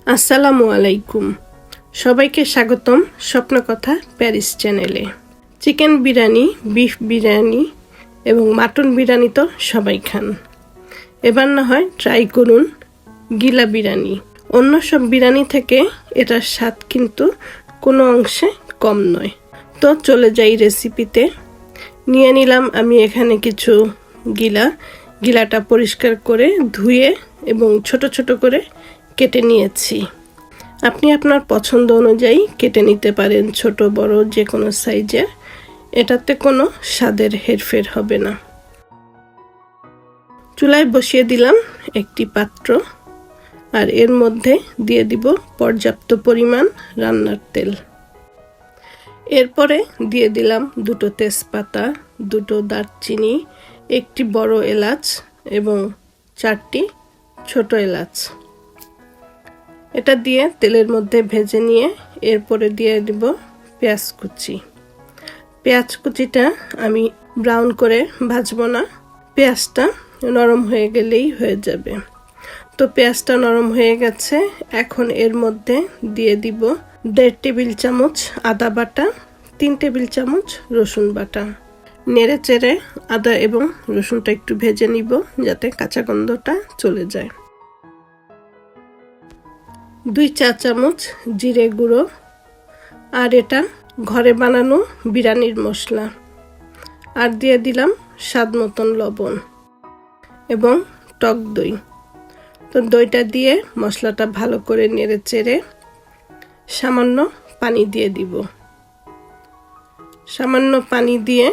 আসসালামু আলাইকুম, সবাইকে স্বাগতম স্বপ্নকথা প্যারিস চ্যানেলে। চিকেন বিরিয়ানি, বিফ বিরিয়ানি এবং মাটন বিরিয়ানি তো সবাই খান। এবার না হয় ট্রাই করুন গিলা বিরিয়ানি। অন্য সব বিরিয়ানি থেকে এটার স্বাদ কিন্তু কোনো অংশে কম নয়। তো চলে যাই রেসিপিতে। নিয়ে নিলাম আমি এখানে কিছু গিলাটা পরিষ্কার করে ধুয়ে এবং ছোট ছোট করে কেটে নিয়েছি। আপনি আপনার পছন্দ অনুযায়ী কেটে নিতে পারেন, ছোট বড় যে কোনো সাইজের। এটাতে কোনো স্বাদের হেরফের হবে না। চুলায় বসিয়ে দিলাম একটি পাত্র, আর এর মধ্যে দিয়ে দিব পর্যাপ্ত পরিমাণ রান্নার তেল। এরপরে দিয়ে দিলাম দুটো তেজপাতা, দুটো দারচিনি, একটি বড় এলাচ এবং 4টি ছোট এলাচ। এটা দিয়ে তেলের মধ্যে ভেজে নিয়ে এরপরে দিয়ে দিব পেঁয়াজ কুচি। পেঁয়াজ কুচিটা আমি ব্রাউন করে ভাজবো না, পেঁয়াজটা নরম হয়ে গেলেই হয়ে যাবে। তো পেঁয়াজটা নরম হয়ে গেছে। এখন এর মধ্যে দিয়ে দিব 1.5 টেবিল চামচ আদা বাটা, 3 টেবিল চামচ রসুন বাটা। নেড়ে চেড়ে আদা এবং রসুনটা একটু ভেজে নিব যাতে কাঁচা গন্ধটা চলে যায়। 2 চা চামচ জিরে গুঁড়ো, আর এটা ঘরে বানানো বিরিয়ানির মশলা। আর দিয়ে দিলাম স্বাদ মতন লবণ এবং টক দই। তো দইটা দিয়ে মশলাটা ভালো করে নেড়ে চেড়ে সামান্য পানি দিয়ে দিব। সামান্য পানি দিয়ে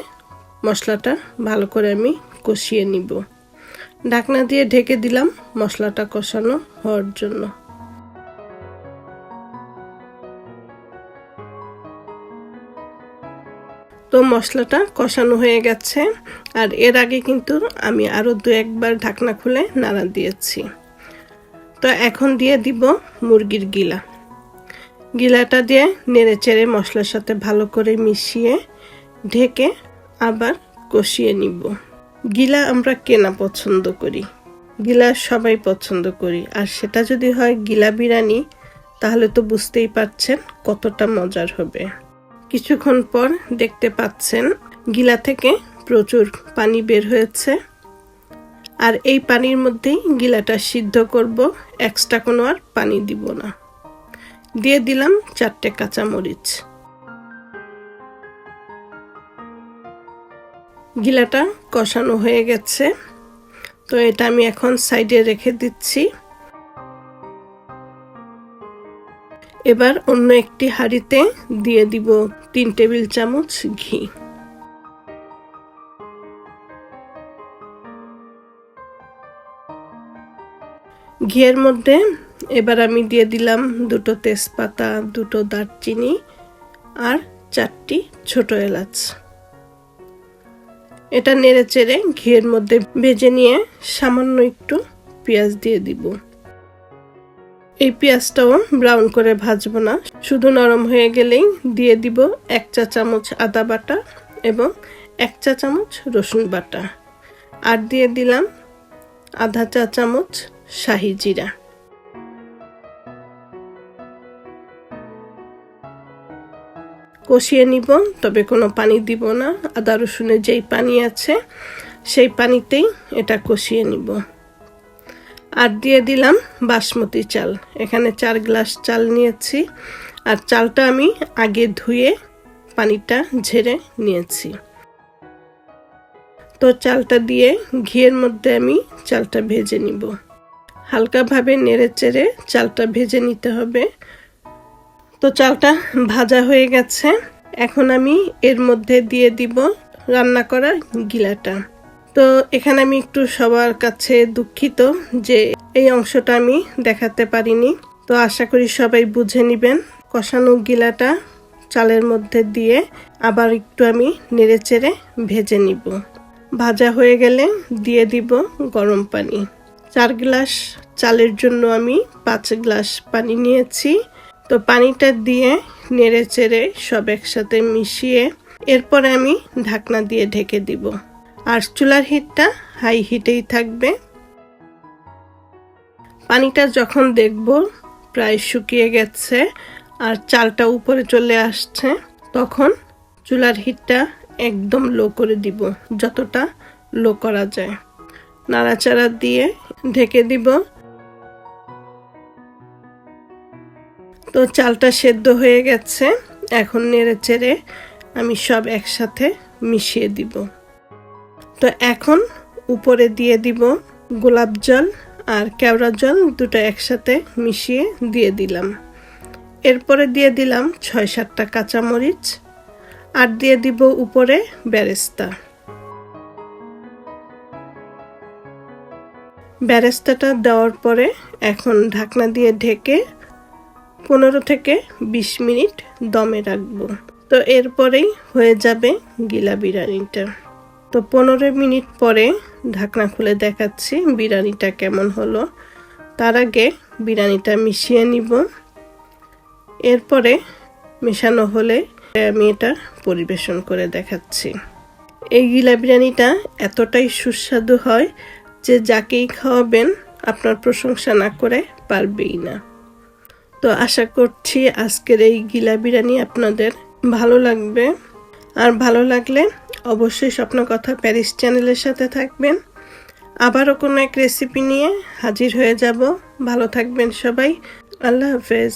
মশলাটা ভালো করে আমি কষিয়ে নিব। ঢাকনা দিয়ে ঢেকে দিলাম মশলাটা কষানো হওয়ার জন্য। তো মশলাটা কষানো হয়ে গেছে, আর এর আগে কিন্তু আমি আরো 2-1 বার ঢাকনা খুলে নাড়া দিয়েছি। তো এখন দিয়ে দিব মুরগির গিলাটা দিয়ে নেড়ে চেড়ে মশলার সাথে ভালো করে মিশিয়ে ঢেকে আবার কষিয়ে নিব। গিলা আমরা কেনা পছন্দ করি, গিলা সবাই পছন্দ করি, আর সেটা যদি হয় গিলা বিরিয়ানি তাহলে তো বুঝতেই পারছেন কতটা মজার হবে। কিছুক্ষণ পর দেখতে পাচ্ছেন গিলা থেকে প্রচুর পানি বের হয়েছে, আর এই পানির মধ্যেই গিলাটা সিদ্ধ করব, এক্সট্রা কোনো আর পানি দিব না। দিয়ে দিলাম 4টে কাঁচামরিচ। গিলাটা কষানো হয়ে গেছে, তো এটা আমি এখন সাইডে রেখে দিচ্ছি। এবার অন্য একটি হাঁড়িতে দিয়ে দিব 3 টেবিল চামচ ঘি। ঘিয়ের মধ্যে এবার আমি দিয়ে দিলাম 2টো তেজপাতা, 2টো দারচিনি আর 4টি ছোট এলাচ। এটা নেড়ে চেড়ে ঘিয়ের মধ্যে ভেজে নিয়ে সামান্য একটু পেঁয়াজ দিয়ে দিব। এই পেঁয়াজটাও ব্রাউন করে ভাজবো না, শুধু নরম হয়ে গেলেই দিয়ে দিব 1 চা চামচ আদা বাটা এবং 1 চা চামচ রসুন বাটা। আর দিয়ে দিলাম আধা চা চামচ শাহি জিরা। কষিয়ে নিব, তবে কোনো পানি দিব না। আদা রসুনের যেই পানি আছে সেই পানিতেই এটা কষিয়ে নিব। আর দিয়ে দিলাম বাসমতি চাল। এখানে 4 গ্লাস চাল নিয়েছি, আর চালটা আমি আগে ধুয়ে পানিটা ঝেড়ে নিয়েছি। তো চালটা দিয়ে ঘিয়ের মধ্যে আমি চালটা ভেজে নিব। হালকাভাবে নেড়ে চেড়ে চালটা ভেজে নিতে হবে। তো চালটা ভাজা হয়ে গেছে। এখন আমি এর মধ্যে দিয়ে দিব রান্না করা গিলাটা। তো এখানে আমি একটু সবার কাছে দুঃখিত যে এই অংশটা আমি দেখাতে পারিনি। তো আশা করি সবাই বুঝে নেবেন। কষানো গিলাটা চালের মধ্যে দিয়ে আবার একটু আমি নেড়ে চেড়ে ভেজে নিব। ভাজা হয়ে গেলে দিয়ে দিব গরম পানি। 4 গ্লাস চালের জন্য আমি 5 গ্লাস পানি নিয়েছি। তো পানিটা দিয়ে নেড়ে চেড়ে সব একসাথে মিশিয়ে এরপরে আমি ঢাকনা দিয়ে ঢেকে দিব। আর চুলার হিটটা হাই হিটেই থাকবে। পানিটা যখন দেখব প্রায় শুকিয়ে গেছে আর চালটা উপরে চলে আসছে, তখন চুলার হিটটা একদম লো করে দিব, যতটা লো করা যায়। নাড়াচাড়া দিয়ে ঢেকে দিব। তো চালটা সেদ্ধ হয়ে গেছে, এখন নেড়ে চেড়ে আমি সব একসাথে মিশিয়ে দিব। তো এখন উপরে দিয়ে দিব গোলাপ জল আর কেওড়া জল, দুটো একসাথে মিশিয়ে দিয়ে দিলাম। এরপরে দিয়ে দিলাম 6-7টা কাঁচামরিচ আর দিয়ে দিব উপরে বেরেস্তা। বেরেস্তাটা দেওয়ার পরে এখন ঢাকনা দিয়ে ঢেকে 15 থেকে 20 মিনিট দমে রাখবো। তো এরপরেই হয়ে যাবে গিলা বিরিয়ানিটা। তো 15 মিনিট পরে ঢাকনা খুলে দেখাচ্ছি বিরিয়ানিটা কেমন হলো। তার আগে বিরিয়ানিটা মিশিয়ে নিব। এরপরে মেশানো হলে আমি এটা পরিবেশন করে দেখাচ্ছি। এই গিলা বিরিয়ানিটা এতটাই সুস্বাদু হয় যে যাকেই খাওয়াবেন আপনার প্রশংসা না করে পারবেই না। তো আশা করছি আজকের এই গিলা বিরিয়ানি আপনাদের ভালো লাগবে। আর ভালো লাগলে অবশ্যই স্বপ্নকথা প্যারিস চ্যানেলের সাথে থাকবেন। আবারও কোনো এক রেসিপি নিয়ে হাজির হয়ে যাব। ভালো থাকবেন সবাই। আল্লাহ হাফেজ।